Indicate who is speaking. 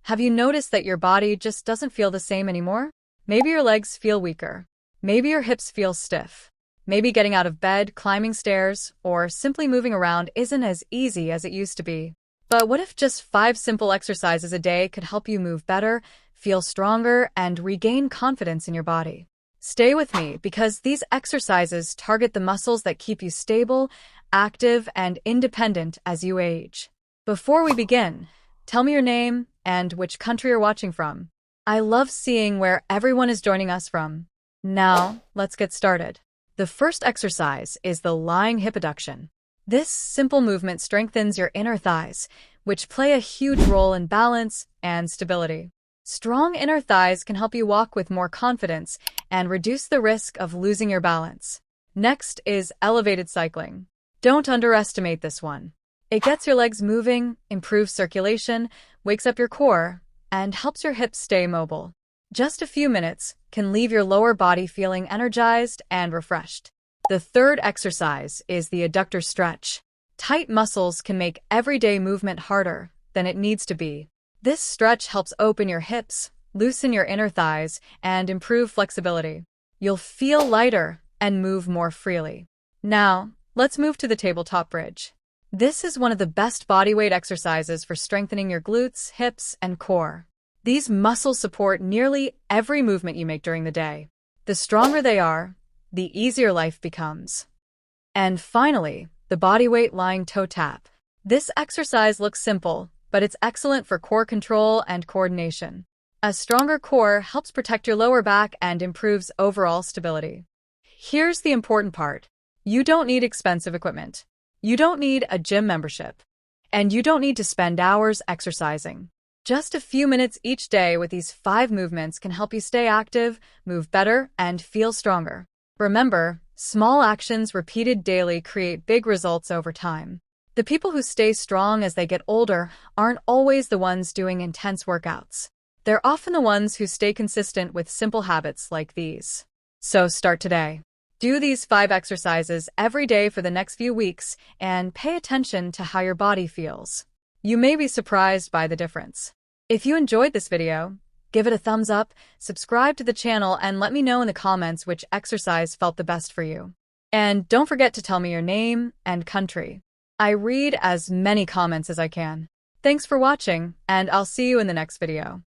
Speaker 1: Have you noticed that your body just doesn't feel the same anymore? Maybe your legs feel weaker. Maybe your hips feel stiff. Maybe getting out of bed, climbing stairs, or simply moving around isn't as easy as it used to be. But what if just 5 simple exercises a day could help you move better, feel stronger, and regain confidence in your body? Stay with me because these exercises target the muscles that keep you stable, active, and independent as you age. Before we begin, tell me your name and which country you're watching from. I love seeing where everyone is joining us from. Now, let's get started. The first exercise is the lying hip abduction. This simple movement strengthens your inner thighs, which play a huge role in balance and stability. Strong inner thighs can help you walk with more confidence and reduce the risk of losing your balance. Next is elevated cycling. Don't underestimate this one. It gets your legs moving, improves circulation, wakes up your core, and helps your hips stay mobile. Just a few minutes can leave your lower body feeling energized and refreshed. The third exercise is the adductor stretch. Tight muscles can make everyday movement harder than it needs to be. This stretch helps open your hips, loosen your inner thighs, and improve flexibility. You'll feel lighter and move more freely. Now, let's move to the tabletop bridge. This is one of the best bodyweight exercises for strengthening your glutes, hips, and core. These muscles support nearly every movement you make during the day. The stronger they are, the easier life becomes. And finally, the bodyweight lying toe tap. This exercise looks simple, but it's excellent for core control and coordination. A stronger core helps protect your lower back and improves overall stability. Here's the important part. You don't need expensive equipment. You don't need a gym membership. And you don't need to spend hours exercising. Just a few minutes each day with these 5 movements can help you stay active, move better, and feel stronger. Remember, small actions repeated daily create big results over time. The people who stay strong as they get older aren't always the ones doing intense workouts. They're often the ones who stay consistent with simple habits like these. So start today. Do these 5 exercises every day for the next few weeks and pay attention to how your body feels. You may be surprised by the difference. If you enjoyed this video, give it a thumbs up, subscribe to the channel, and let me know in the comments which exercise felt the best for you. And don't forget to tell me your name and country. I read as many comments as I can. Thanks for watching, and I'll see you in the next video.